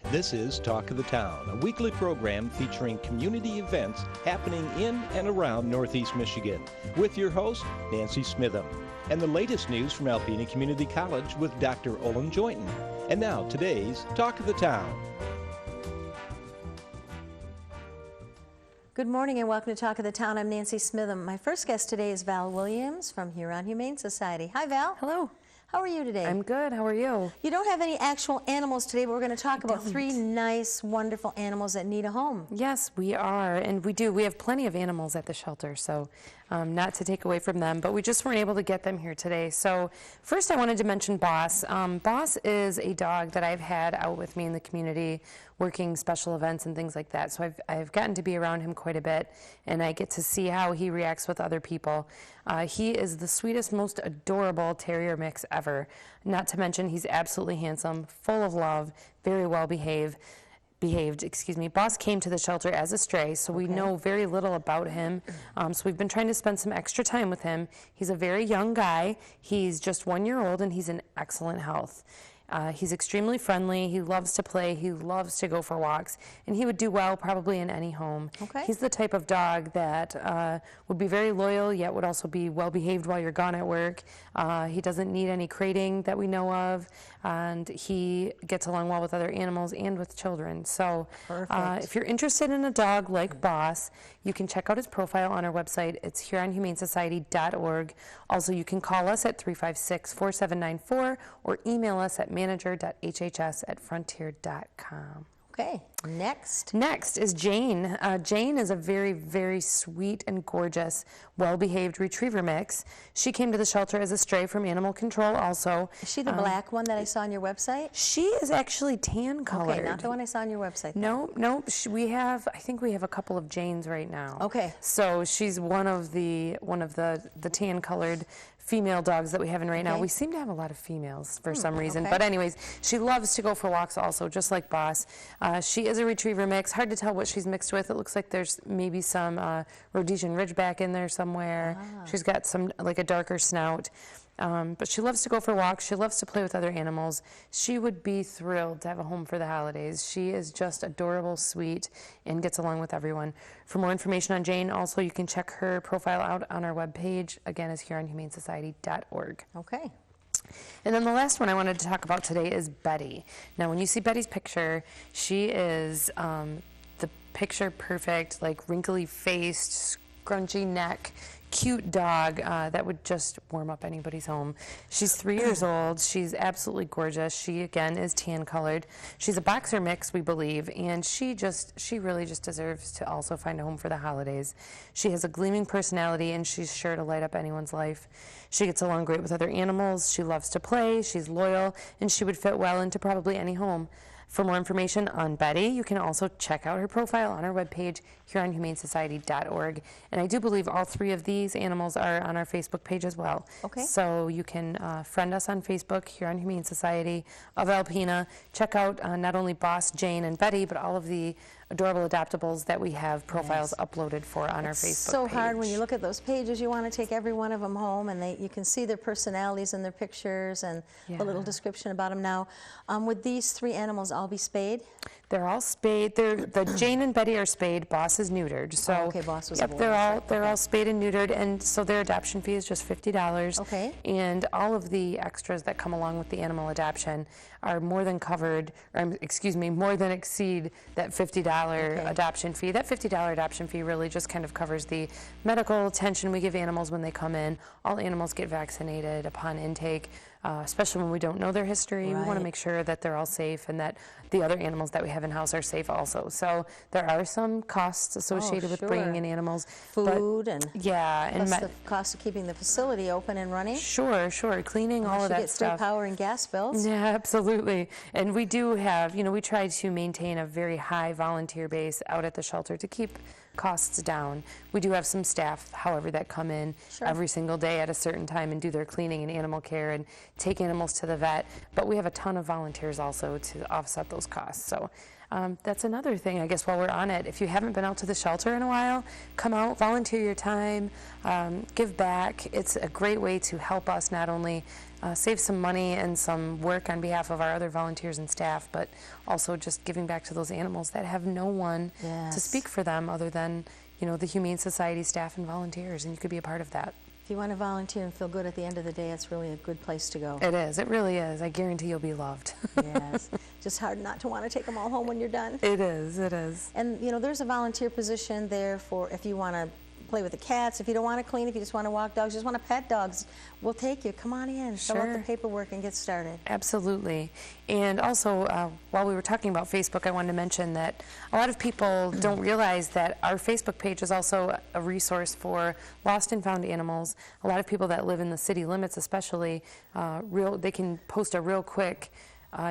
This is Talk of the Town, a weekly program featuring community events happening in and around Northeast Michigan, with your host, Nancy Smitham, and the latest news from Alpena Community College with Dr. Olin Joynton. And now, today's Talk of the Town. Good morning and welcome to Talk of the Town. I'm Nancy Smitham. My first guest today is Val Williams from Huron Humane Society. Hi, Val. Hello. How are you today? I'm good. How are you? You don't have any actual animals today, but we're going to talk about three nice, wonderful animals that need a home. Yes, we are, and we do. We have plenty of animals at the shelter, so not to take away from them, but we just weren't able to get them here today. So first I wanted to mention Boss. Boss is a dog that I've had out with me in the community working special events and things like that. So I've gotten to be around him quite a bit, and I get to see how he reacts with other people. He is the sweetest, most adorable terrier mix ever. Not to mention he's absolutely handsome, full of love, very well behaved. Boss came to the shelter as a stray, so we know very little about him. So we've been trying to spend some extra time with him. He's a very young guy. He's just 1 year old, and he's in excellent health. He's extremely friendly. He loves to play. He loves to go for walks, and he would do well probably in any home. Okay. He's the type of dog that would be very loyal, yet would also be well behaved while you're gone at work. He doesn't need any crating that we know of, and he gets along well with other animals and with children. So if you're interested in a dog like Boss, you can check out his profile on our website. It's huronhumanesociety.org. Also, you can call us at 356-4794 or email us at manager.hhs@frontier.com. Okay, next. Next is Jane. Jane is a very, very sweet and gorgeous, well-behaved retriever mix. She came to the shelter as a stray from animal control also. Is she the black one that I saw on your website? She is actually tan colored. Okay, not the one I saw on your website. No. I think we have a couple of Janes right now. Okay. So she's one of the tan colored female dogs that we have in right now. We seem to have a lot of females for some reason. Okay. But anyways, she loves to go for walks also, just like Boss. She is a retriever mix. Hard to tell what she's mixed with. It looks like there's maybe some Rhodesian Ridgeback in there somewhere. She's got some, like a darker snout. But she loves to go for walks. She loves to play with other animals. She would be thrilled to have a home for the holidays. She is just adorable, sweet, and gets along with everyone. For more information on Jane, also, you can check her profile out on our webpage. Again, is huronhumanesociety.org. Okay. And then the last one I wanted to talk about today is Betty. Now, when you see Betty's picture, she is the picture perfect, like wrinkly-faced, scrunchy neck, cute dog that would just warm up anybody's home. She's 3 years old. She's absolutely gorgeous. She, again, is tan colored. She's a boxer mix, we believe, and she really just deserves to also find a home for the holidays. She has a gleaming personality, and she's sure to light up anyone's life. She gets along great with other animals. She loves to play. She's loyal, and she would fit well into probably any home. For more information on Betty, you can also check out her profile on our webpage, huronhumanesociety.org. And I do believe all three of these animals are on our Facebook page as well. Okay. So you can friend us on Facebook, Huron Humane Society of Alpena. Check out not only Boss, Jane, and Betty, but all of the adorable adoptables that we have profiles uploaded for on our Facebook page. So hard when you look at those pages. You want to take every one of them home, and you can see their personalities and their pictures and a little description about them. Now, would these three animals all be spayed? They're all spayed. The Jane and Betty are spayed. Boss is neutered. So Boss was they're all spayed and neutered, and so their adoption fee is just $50. Okay. And all of the extras that come along with the animal adoption are more than covered, or more than exceed that $50 adoption fee. That $50 adoption fee really just kind of covers the medical attention we give animals when they come in. All animals get vaccinated upon intake. Especially when we don't know their history. We want to make sure that they're all safe and that the other animals that we have in-house are safe also. So there are some costs associated with bringing in animals. Food and plus the cost of keeping the facility open and running. Sure. Cleaning, all of that stuff. You get power and gas bills. Yeah, absolutely. And we do have, we try to maintain a very high volunteer base out at the shelter to keep costs down. We do have some staff, however, that come in every single day at a certain time and do their cleaning and animal care and take animals to the vet, but we have a ton of volunteers also to offset those costs. So That's another thing, I guess, while we're on it. If you haven't been out to the shelter in a while, come out, volunteer your time, give back. It's a great way to help us not only save some money and some work on behalf of our other volunteers and staff, but also just giving back to those animals that have no one to speak for them other than, the Humane Society staff and volunteers, and you could be a part of that. If you want to volunteer and feel good at the end of the day, it's really a good place to go. It is. It really is. I guarantee you'll be loved. Yes. Just hard not to want to take them all home when you're done. It is. It is. And, there's a volunteer position there for if you want to play with the cats, if you don't want to clean, if you just want to walk dogs, just want to pet dogs, we'll take you. Come on in, fill out the paperwork and get started. Absolutely. And also, while we were talking about Facebook, I wanted to mention that a lot of people don't realize that our Facebook page is also a resource for lost and found animals. A lot of people that live in the city limits especially, they can post a real quick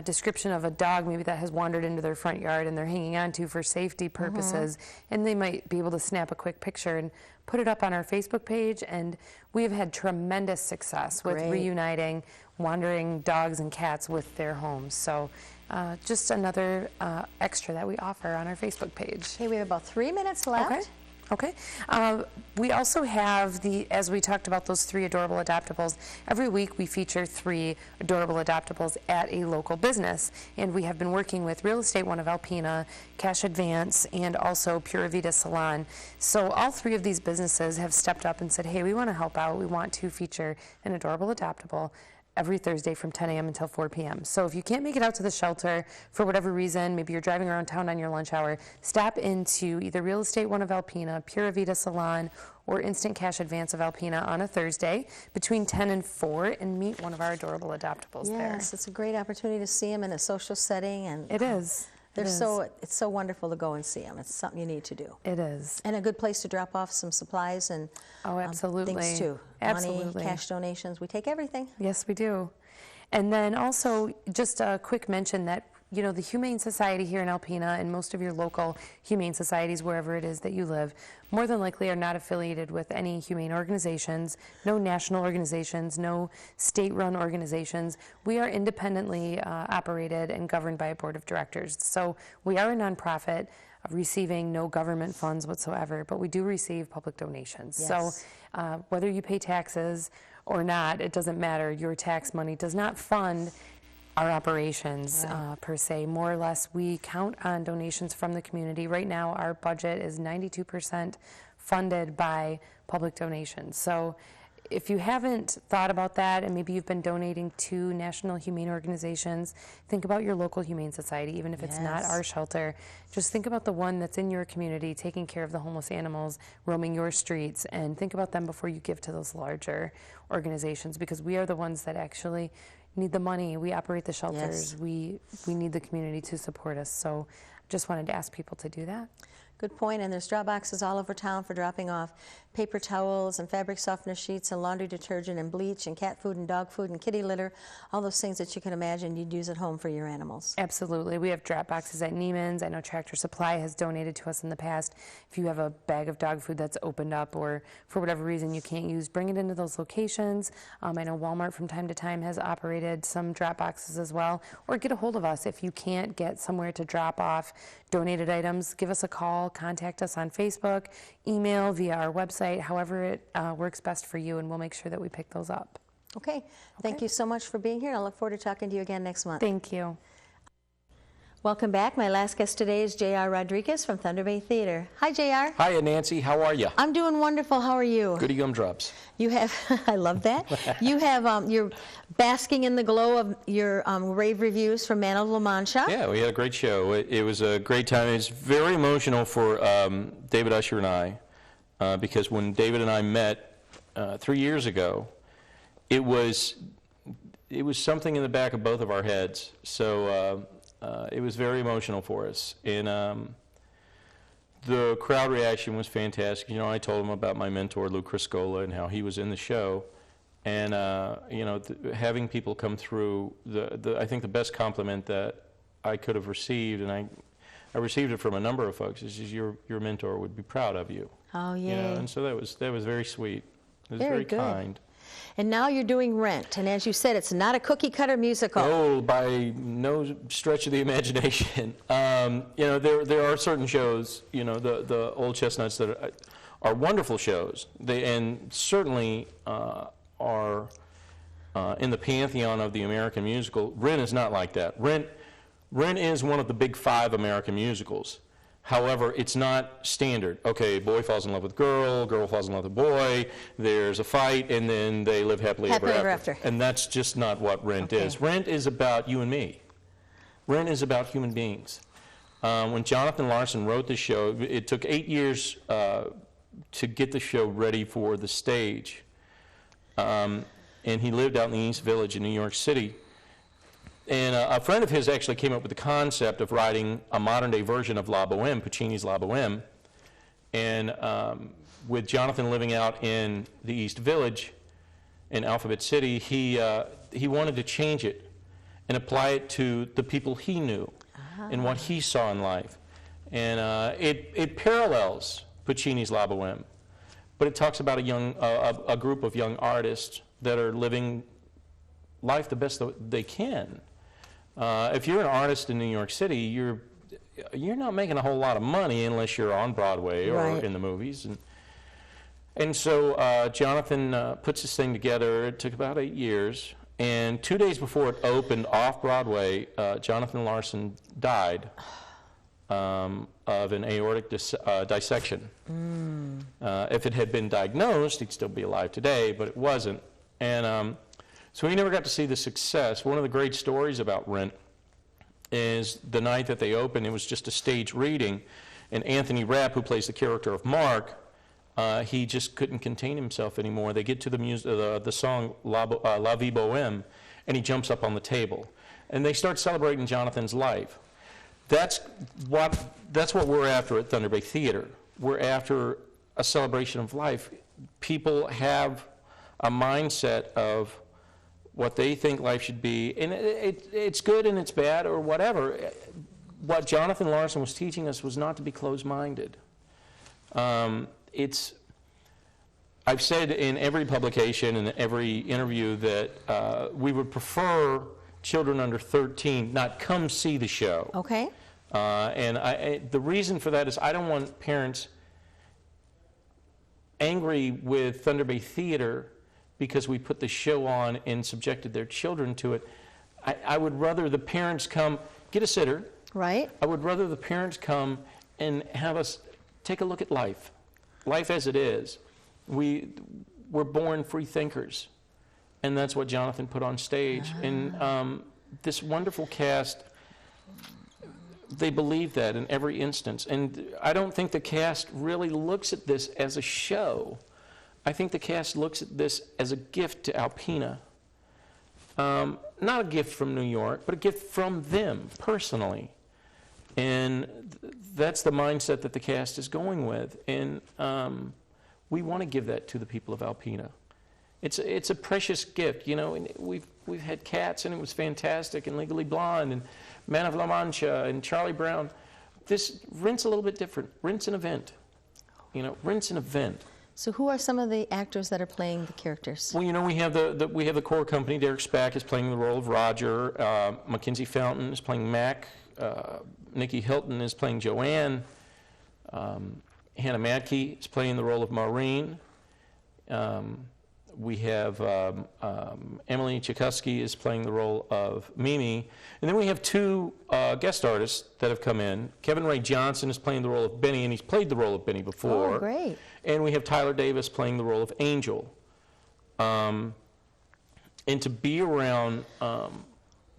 description of a dog maybe that has wandered into their front yard and they're hanging on to for safety purposes, and they might be able to snap a quick picture and put it up on our Facebook page, and we have had tremendous success with reuniting wandering dogs and cats with their homes. So just another extra that we offer on our Facebook page. Okay, we have about 3 minutes left. Okay. We also have as we talked about those 3 adorable adoptables, every week we feature 3 adorable adoptables at a local business. And we have been working with Real Estate One of Alpena, Cash Advance, and also Pura Vida Salon. So all 3 of these businesses have stepped up and said, hey, we want to help out. We want to feature an adorable adoptable every Thursday from 10 a.m. until 4 p.m. So if you can't make it out to the shelter for whatever reason, maybe you're driving around town on your lunch hour, stop into either Real Estate One of Alpena, Pura Vida Salon, or Instant Cash Advance of Alpena on a Thursday between 10 and 4 and meet one of our adorable adoptables there. Yes, it's a great opportunity to see them in a social setting. And it is. It's so wonderful to go and see them. It's something you need to do. It is. And a good place to drop off some supplies and things too. Absolutely. Money, cash donations. We take everything. Yes, we do. And then also just a quick mention that the Humane Society here in Alpena and most of your local humane societies, wherever it is that you live, more than likely are not affiliated with any humane organizations, no national organizations, no state-run organizations. We are independently operated and governed by a board of directors. So we are a nonprofit receiving no government funds whatsoever, but we do receive public donations. Yes. So whether you pay taxes or not, it doesn't matter. Your tax money does not fund our operations per se. More or less, we count on donations from the community. Right now, our budget is 92% funded by public donations. So if you haven't thought about that, and maybe you've been donating to national humane organizations, think about your local humane society, even if it's not our shelter. Just think about the one that's in your community, taking care of the homeless animals roaming your streets, and think about them before you give to those larger organizations, because we are the ones that actually need the money. We operate the shelters. We need the community to support us. So just wanted to ask people to do that. Good point, and there's drop boxes all over town for dropping off paper towels and fabric softener sheets and laundry detergent and bleach and cat food and dog food and kitty litter, all those things that you can imagine you'd use at home for your animals. Absolutely. We have drop boxes at Neiman's. I know Tractor Supply has donated to us in the past. If you have a bag of dog food that's opened up or for whatever reason you can't use, bring it into those locations. I know Walmart from time to time has operated some drop boxes as well. Or get a hold of us if you can't get somewhere to drop off donated items. Give us a call, contact us on Facebook, email, via our website, however it works best for you, and we'll make sure that we pick those up. Okay. Thank you so much for being here. I look forward to talking to you again next month. Thank you. Welcome back. My last guest today is J.R. Rodriguez from Thunder Bay Theater. Hi, J.R. Hiya, Nancy. How are you? I'm doing wonderful. How are you? Goody gumdrops. You have, I love that. You have, you're basking in the glow of your rave reviews from Man of La Mancha. Yeah, we had a great show. It was a great time. It's very emotional for David Usher and I, because when David and I met 3 years ago, it was something in the back of both of our heads. So it was very emotional for us. And the crowd reaction was fantastic. You know, I told him about my mentor, Lou Criscola, and how he was in the show. And, you know, having people come through, I think the best compliment that I could have received, and I received it from a number of folks, is your mentor would be proud of you. Oh, yeah. You know, and so that was very sweet. It was very kind. And now you're doing Rent, and as you said, it's not a cookie-cutter musical. No, by no stretch of the imagination. You know, there are certain shows, you know, the Old Chestnuts that are wonderful shows. And certainly are in the pantheon of the American musical. Rent is not like that. Rent is one of the big 5 American musicals. However, it's not standard. Okay, boy falls in love with girl falls in love with boy, there's a fight, and then they live happily ever after. And that's just not what Rent is. Rent is about you and me. Rent is about human beings. When Jonathan Larson wrote this show, it took 8 years to get the show ready for the stage. And he lived out in the East Village in New York City. And a friend of his actually came up with the concept of writing a modern-day version of La Boheme, Puccini's La Boheme. And with Jonathan living out in the East Village in Alphabet City, he wanted to change it and apply it to the people he knew and what he saw in life. And it parallels Puccini's La Boheme, but it talks about a group of young artists that are living life the best that they can. If you're an artist in New York City, you're not making a whole lot of money unless you're on Broadway or in the movies. And so Jonathan puts this thing together. It took about 8 years. And 2 days before it opened off Broadway, Jonathan Larson died of an aortic dissection. If it had been diagnosed, he'd still be alive today, but it wasn't. And so he never got to see the success. One of the great stories about Rent is the night that they opened, it was just a stage reading, and Anthony Rapp, who plays the character of Mark, he just couldn't contain himself anymore. They get to the song La Vie Boheme, and he jumps up on the table. And they start celebrating Jonathan's life. That's what we're after at Thunder Bay Theater. We're after a celebration of life. People have a mindset of what they think life should be, and it's good and it's bad or whatever. What Jonathan Larson was teaching us was not to be closed-minded. I've said in every publication and every interview that we would prefer children under 13 not come see the show. Okay. And the reason for that is I don't want parents angry with Thunder Bay Theater because we put the show on and subjected their children to it. I would rather the parents come, get a sitter. Right. I would rather the parents come and have us take a look at life as it is. We're born free thinkers, and that's what Jonathan put on stage. And this wonderful cast, they believe that in every instance. And I don't think the cast really looks at this as a show. I think the cast looks at this as a gift to Alpena. Not a gift from New York, but a gift from them personally. And that's the mindset that the cast is going with. And we want to give that to the people of Alpena. It's a precious gift. You know, we've had Cats, and it was fantastic, and Legally Blonde, and Man of La Mancha, and Charlie Brown. This Rent's a little bit different. Rent's an event. You know, Rent's an event. So who are some of the actors that are playing the characters? Well, you know, we have the core company. Derek Spack is playing the role of Roger. Mackenzie Fountain is playing Mac. Nikki Hilton is playing Joanne. Hannah Madke is playing the role of Maureen. We have Emily Tchaikovsky is playing the role of Mimi. And then we have 2 guest artists that have come in. Kevin Ray Johnson is playing the role of Benny, and he's played the role of Benny before. Oh, great. And we have Tyler Davis playing the role of Angel. And to be around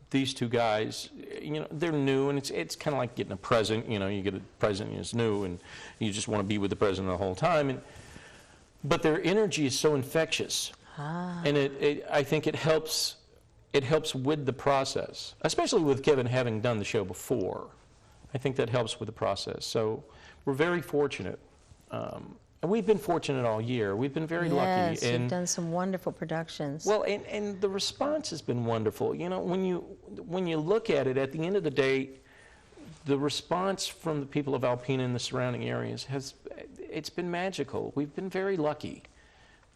these 2 guys, you know, they're new, and it's kind of like getting a present. You know, you get a present and it's new, and you just want to be with the present the whole time. But their energy is so infectious, and I think it helps with the process, especially with Kevin having done the show before. I think that helps with the process. So we're very fortunate. And we've been fortunate all year. We've been very lucky. Yes, you've done some wonderful productions. Well, and the response has been wonderful. You know, when you look at it, at the end of the day, the response from the people of Alpena and the surrounding areas it's been magical. We've been very lucky.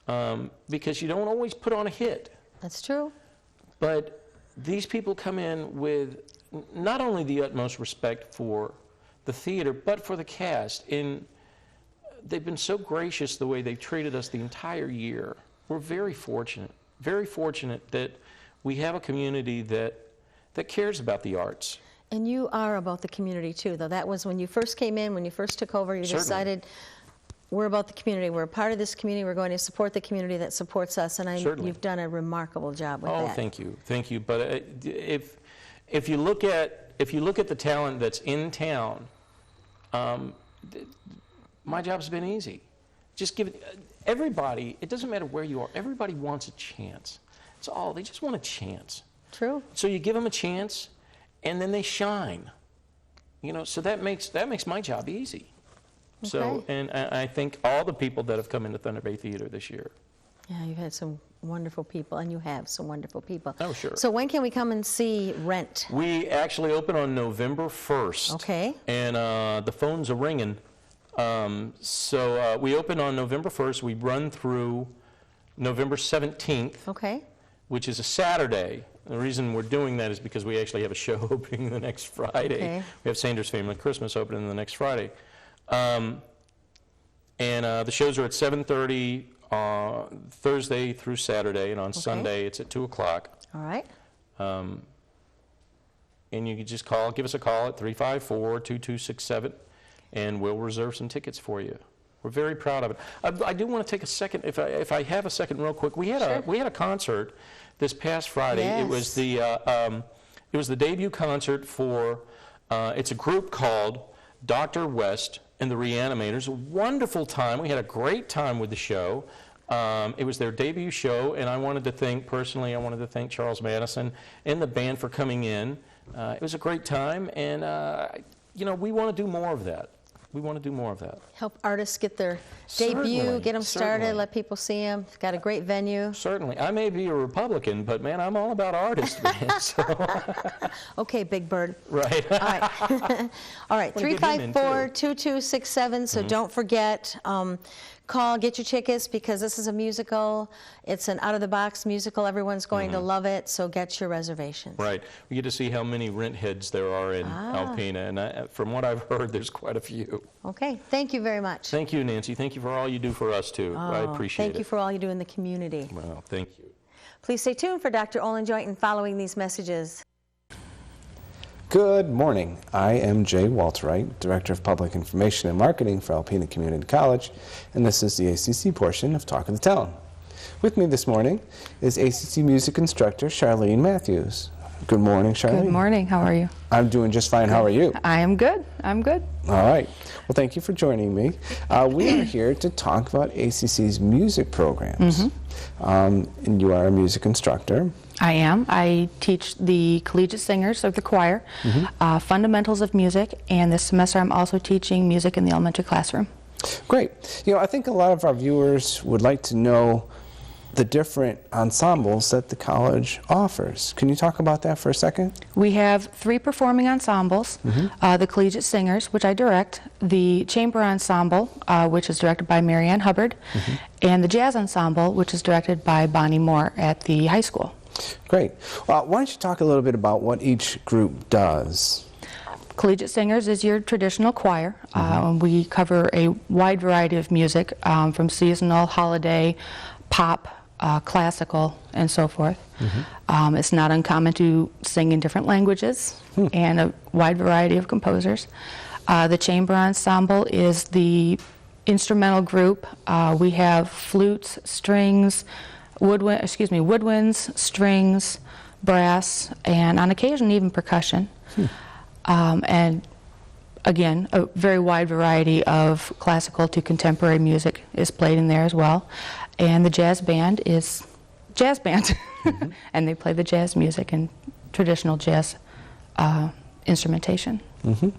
because you don't always put on a hit. That's true. But these people come in with not only the utmost respect for the theater, but for the cast. And they've been so gracious the way they've treated us the entire year. We're very fortunate that we have a community that cares about the arts. And you are about the community too, though. That was when you first came in, when you first took over, you Certainly. decided we're about the community. We're a part of this community. We're going to support the community that supports us. And Certainly. you've done a remarkable job with Oh, that. thank you. But if you look at the talent that's in town, my job's been easy. Just give it, everybody, it doesn't matter where you are, everybody wants a chance. It's all, they just want a chance. True. So you give them a chance, and then they shine. You know, so that makes my job easy. So, Okay. and I think all the people that have come into Thunder Bay Theater this year. Yeah, you've had some wonderful people, and you have some wonderful people. Oh, sure. So when can we come and see Rent? We actually open on November 1st. Okay. And the phones are ringing. So we open on November 1st. We run through November 17th, Okay. which is a Saturday. The reason we're doing that is because we actually have a show opening the next Friday. Okay. We have Sanders Family Christmas opening the next Friday. And the shows are at 7:30 Thursday through Saturday, and on Sunday it's at 2 o'clock. All right. And you can just give us a call at 354-2267, and we'll reserve some tickets for you. We're very proud of it. I do want to take a second, if I have a second real quick. We had a concert this past Friday. Yes. It was the debut concert for, it's a group called Dr. West and the Reanimators. A wonderful time. We had a great time with the show. It was their debut show, and I wanted to thank Charles Madison and the band for coming in. It was a great time, and we want to do more of that. Help artists get their Certainly, debut, get them started, certainly. let people see them. Got a great venue. Certainly. I may be a Republican, but man, I'm all about artists, man. So, Okay, Big Bird. right. All right. All right, Wanna get him in, too. 354-2267. So don't forget, call, get your tickets, because this is a musical. It's an out-of-the-box musical. Everyone's going to love it, so get your reservations. Right. We get to see how many rent heads there are in Alpena, and from what I've heard, there's quite a few. Okay, thank you very much. Thank you, Nancy. Thank you for all you do for us, too. I appreciate it. Thank you for all you do in the community. Well, thank you. Please stay tuned for Dr. Olin Joynton following these messages. Good morning. I am Jay Walterwright, Director of Public Information and Marketing for Alpena Community College, and this is the ACC portion of Talk of the Town. With me this morning is ACC music instructor Charlene Matthews. Good morning, Charlene. Good morning. How are you? I'm doing just fine. How are you? I am good. I'm good. All right. Well, thank you for joining me. We are here to talk about ACC's music programs. And you are a music instructor. I am. I teach the collegiate singers of the choir, fundamentals of music, and this semester I'm also teaching music in the elementary classroom. Great. I think a lot of our viewers would like to know the different ensembles that the college offers. Can you talk about that for a second? We have 3 performing ensembles, the collegiate singers, which I direct, the chamber ensemble, which is directed by Marianne Hubbard, and the jazz ensemble, which is directed by Bonnie Moore at the high school. Great. Well, why don't you talk a little bit about what each group does? Collegiate Singers is your traditional choir. We cover a wide variety of music, from seasonal, holiday, pop, classical, and so forth. It's not uncommon to sing in different languages and a wide variety of composers. The chamber ensemble is the instrumental group. We have flutes, strings, woodwinds, strings, brass, and on occasion even percussion. And again, a very wide variety of classical to contemporary music is played in there as well. And the jazz band is jazz band, and they play the jazz music and traditional jazz instrumentation. Well,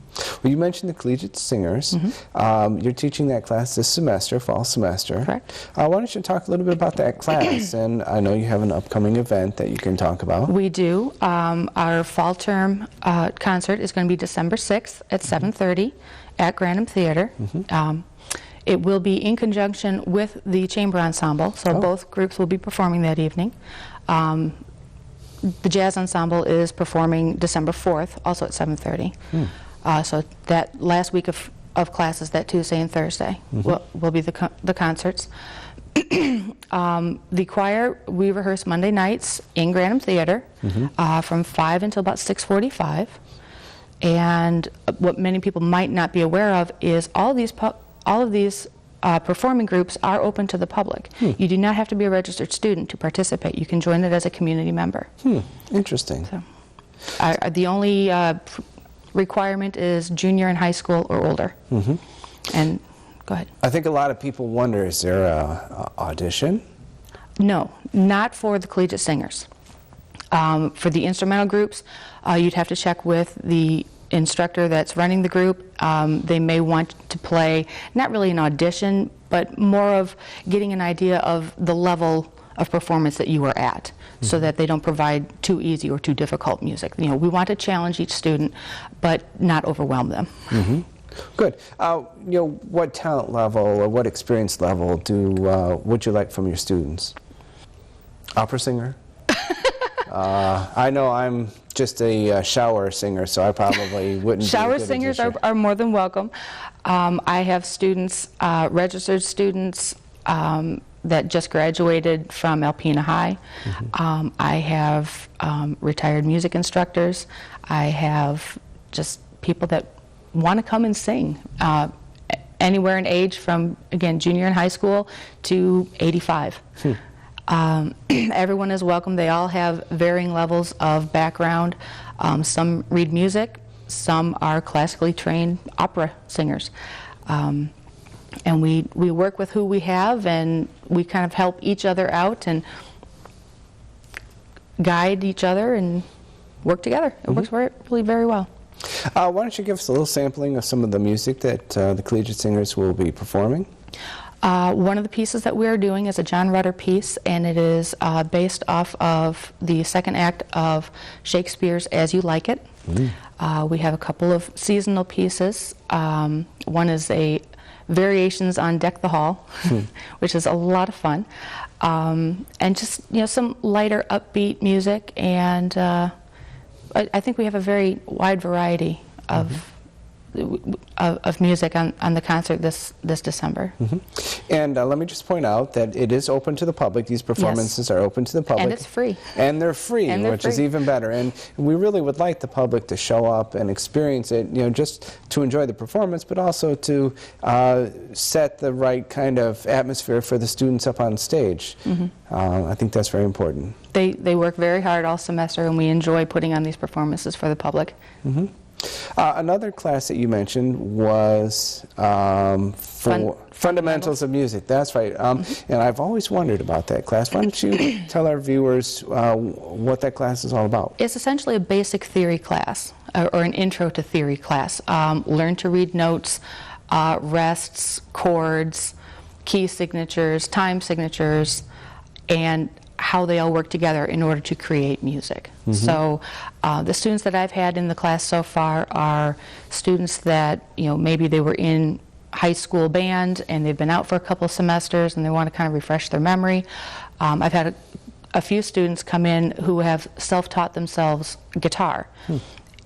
you mentioned the collegiate singers. You're teaching that class this semester, fall semester. Correct. Why don't you talk a little bit about that class? And I know you have an upcoming event that you can talk about. We do. Our fall term concert is going to be December 6th at 7:30 at Grantham Theater. It will be in conjunction with the chamber ensemble, so both groups will be performing that evening. The jazz ensemble is performing December 4th, also at 7:30. So that last week of classes, that Tuesday and Thursday, will be the concerts. The choir, we rehearse Monday nights in Grantham Theater from 5 until about 6:45. And what many people might not be aware of is all of these performing groups are open to the public. You do not have to be a registered student to participate. You can join it as a community member. Interesting. So, the only requirement is junior in high school or older. And go ahead. I think a lot of people wonder, is there a audition? No, not for the collegiate singers. For the instrumental groups, you'd have to check with the instructor that's running the group. They may want to play, not really an audition, but more of getting an idea of the level of performance that you are at, so that they don't provide too easy or too difficult music. You know, we want to challenge each student, but not overwhelm them. Good. You know, what talent level or what experience level would you like from your students? Opera singer? I know I'm just a shower singer, so I probably wouldn't. Shower be a good singers addition. are more than welcome. I have students, registered students, that just graduated from Alpena High. I have retired music instructors. I have just people that want to come and sing, anywhere in age from, again, junior in high school to 85. Everyone is welcome. They all have varying levels of background. Some read music, some are classically trained opera singers. And we work with who we have, and we kind of help each other out and guide each other and work together. It works really very well. Why don't you give us a little sampling of some of the music that the collegiate singers will be performing? One of the pieces that we are doing is a John Rutter piece, and it is based off of the second act of Shakespeare's As You Like It. We have a couple of seasonal pieces. One is a Variations on Deck the Hall, which is a lot of fun, and just, you know, some lighter, upbeat music. And I think we have a very wide variety of music on the concert this December. And let me just point out that it is open to the public. These performances are open to the public. And it's free. And they're free, which is even better. And we really would like the public to show up and experience it, you know, just to enjoy the performance, but also to set the right kind of atmosphere for the students up on stage. I think that's very important. They work very hard all semester, and we enjoy putting on these performances for the public. Another class that you mentioned was for Fundamentals of Music. That's right. And I've always wondered about that class. Why don't you tell our viewers what that class is all about? It's essentially a basic theory class, or an intro to theory class. Learn to read notes, rests, chords, key signatures, time signatures, and how they all work together in order to create music. So the students that I've had in the class so far are students that, you know, maybe they were in high school band and they've been out for a couple of semesters and they want to kind of refresh their memory. I've had a few students come in who have self-taught themselves guitar,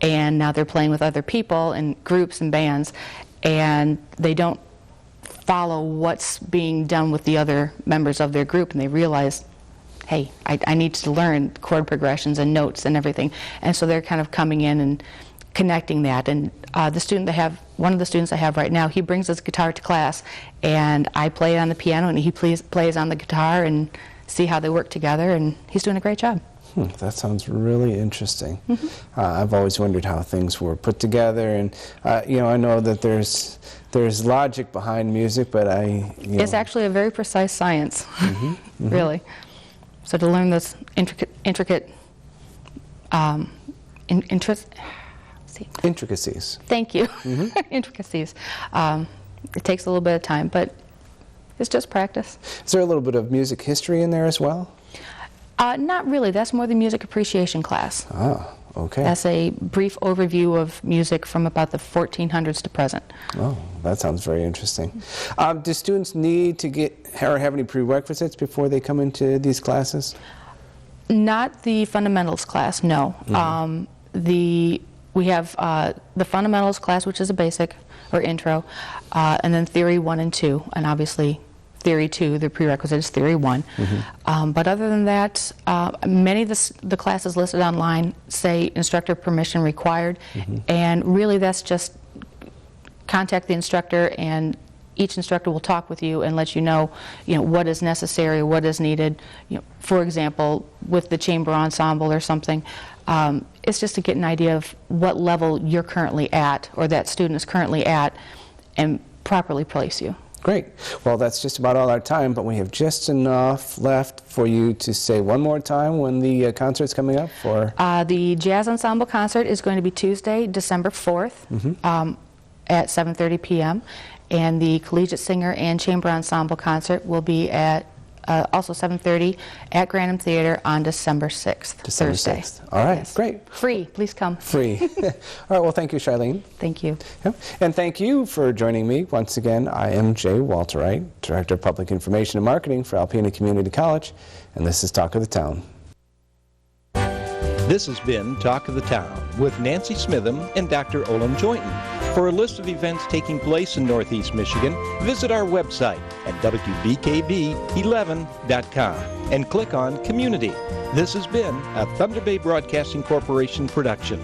and now they're playing with other people in groups and bands, and they don't follow what's being done with the other members of their group, and they realize, hey, I need to learn chord progressions and notes and everything. And so they're kind of coming in and connecting that. And one of the students I have right now, he brings his guitar to class, and I play on the piano, and he plays on the guitar, and see how they work together, and he's doing a great job. That sounds really interesting. I've always wondered how things were put together, and you know, I know that there's logic behind music, but it's actually a very precise science, really. So to learn those intricacies. Thank you. Intricacies. It takes a little bit of time, but it's just practice. Is there a little bit of music history in there as well? Not really. That's more the music appreciation class. Ah, Okay. That's a brief overview of music from about the 1400s to present. Oh, that sounds very interesting. Do students need to get or have any prerequisites before they come into these classes? Not the fundamentals class, no. We have the fundamentals class, which is a basic or intro, and then theory 1 and 2, and obviously theory 2, the prerequisite is theory 1. But other than that, many of the classes listed online say instructor permission required, and really that's just contact the instructor, and each instructor will talk with you and let you know, what is necessary, what is needed. For example, with the chamber ensemble or something, it's just to get an idea of what level you're currently at, or that student is currently at, and properly place you. Great. Well, that's just about all our time, but we have just enough left for you to say one more time when the concert's coming up. For the Jazz Ensemble concert is going to be Tuesday, December 4th at 7:30 p.m. And the Collegiate Singer and Chamber Ensemble concert will be at also 7:30 at Grantham Theater on December 6th, Thursday. 6th. All right, Yes. great. Free, please come. Free. All right, well, thank you, Charlene. Thank you. Yep. And thank you for joining me. Once again, I am Jay Walterite, Director of Public Information and Marketing for Alpena Community College, and this is Talk of the Town. This has been Talk of the Town with Nancy Smitham and Dr. Olin Joynton. For a list of events taking place in Northeast Michigan, visit our website at wbkb11.com and click on Community. This has been a Thunder Bay Broadcasting Corporation production.